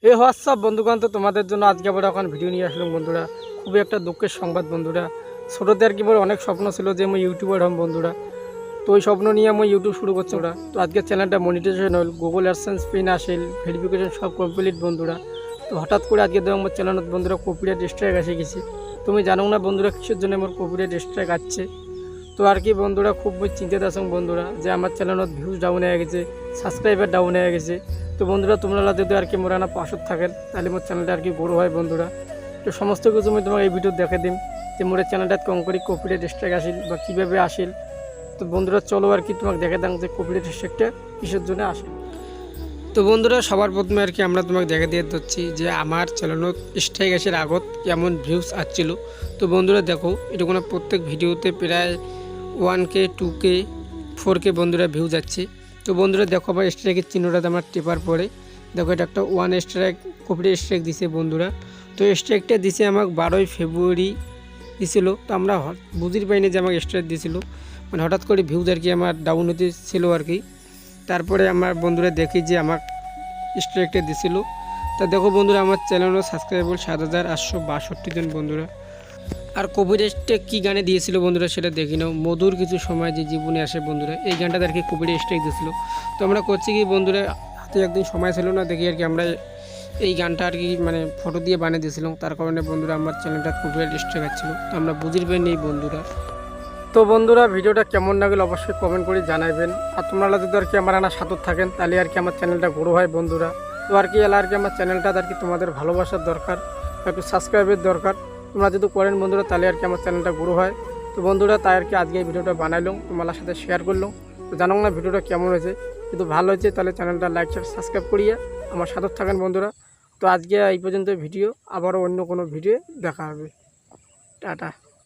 এই হোয়াটসঅ্যাপ বন্ধুগণ, তো তোমাদের জন্য আজকে আবার এখন ভিডিও নিয়ে আসলাম বন্ধুরা। খুবই একটা দুঃখের সংবাদ বন্ধুরা। ছোটোতে আর কি বলে অনেক স্বপ্ন ছিল যে আমি ইউটিউবার হম বন্ধুরা। তো ওই স্বপ্ন নিয়ে আমি ইউটিউব শুরু করছি ওরা। তো আজকে চ্যানেলটা মনিটাইজেশন হল, গুগল অ্যাডসেন্স পিন আসেল, ভেরিফিকেশন সব কমপ্লিট বন্ধুরা। তো হঠাৎ করে আজকে দেখো আমার চ্যানেলত বন্ধুরা কপিরাইট স্ট্রাইক এসে গেছি। তুমি জানো না বন্ধুরা কিসের জন্য আমার কপিরাইট স্ট্রাইক আসছে। তো আর কি বন্ধুরা খুব চিন্তিত আছেন বন্ধুরা যে আমার চ্যানেলত ভিউজ ডাউন হয়ে গেছে, সাবস্ক্রাইবার ডাউন হয়ে গেছে। তো বন্ধুরা তোমরা যদি আর কি মোরা না পাশত থাকেন তাহলে মোর চ্যানেলটা আর কি বড় হয় বন্ধুরা। তো সমস্ত কিছু আমি তোমাকে এই ভিডিও দেখে দিম যে মোর চ্যানেলটা কম করে কপিরাইট স্ট্রাইক আসিল বা কীভাবে আসিল। তো বন্ধুরা চলো আর কি তোমাকে দেখে দাম যে কপিরাইট স্ট্রাইকটা কিসের জন্য আসে। তো বন্ধুরা সবার প্রথমে আর কি আমরা তোমাকে দেখে দিয়ে দিচ্ছি যে আমার চ্যানেলত স্ট্রাইক আসার আগত কেমন ভিউজ আসছিল। তো বন্ধুরা দেখো এটা কোনো প্রত্যেক ভিডিওতে প্রায় 1K 2K 4K বন্ধুরা ভিউজ যাচ্ছে। তো বন্ধুরা দেখো আমার স্ট্রাইকের চিহ্নটাতে আমার টেপার পরে দেখো এটা একটা 1 স্ট্রাইক কপিরাইট স্ট্রাইক দিছে বন্ধুরা। তো স্ট্রাইকটা দিছে আমাকে 12ই ফেব্রুয়ারি দিছিল। তো আমরা বুঝতে পাইনি যে আমাকে স্ট্রাইক দিছিল, মানে হঠাৎ করে ভিউজ আর কি আমার ডাউন হতে ছিল আর কি। তারপরে আমার বন্ধুরা দেখি যে আমার স্ট্রাইকটা দিছিল। তা দেখো বন্ধুরা আমার চ্যানেলও সাবস্ক্রাইবার 7,862 জন বন্ধুরা। আর কপিরাইটটা কী গানে দিয়েছিল বন্ধুরা সেটা দেখি নাও, মধুর কিছু সময় যে জীবনে আসে বন্ধুরা, এই গানটা আর কি কপিরাইট স্ট্রাইক দিয়েছিল। তো আমরা করছি কি বন্ধুরা, হাতে একদিন সময় ছিল না, দেখি আর কি আমরা এই গানটা আর কি মানে ফটো দিয়ে বানিয়ে দিয়েছিলাম। তার কারণে বন্ধুরা আমার চ্যানেলটা কপিরাইট স্ট্রাইক আসছিল। তো আমরা বুঝির পাইনি বন্ধুরা। তো বন্ধুরা ভিডিওটা কেমন লাগলো অবশ্যই কমেন্ট করে জানাবেন। আর তোমরা যদি আর কি আমার আনা সাথে থাকেন তাহলে আর কি আমার চ্যানেলটা বড়ো হয় বন্ধুরা। তো আর কি এলা আর কি আমার চ্যানেলটা আর কি তোমাদের ভালোবাসার দরকার, একটু সাবস্ক্রাইবের দরকার। তোমরা যদি করেন বন্ধুরা তাহলে আর কি আমার চ্যানেলটা বড়ো হয়। তো বন্ধুরা তাই আর কি আজকে এই ভিডিওটা বানাইলাম, তোমার সাথে শেয়ার করলাম। তো জানো না ভিডিওটা কেমন হয়েছে, যদি ভালো হয়েছে তাহলে চ্যানেলটা লাইক শেয়ার সাবস্ক্রাইব করিয়ে আমার সাথে থাকেন বন্ধুরা। তো আজকে এই পর্যন্ত ভিডিও, আবারও অন্য কোনো ভিডিও দেখা হবে। টাটা।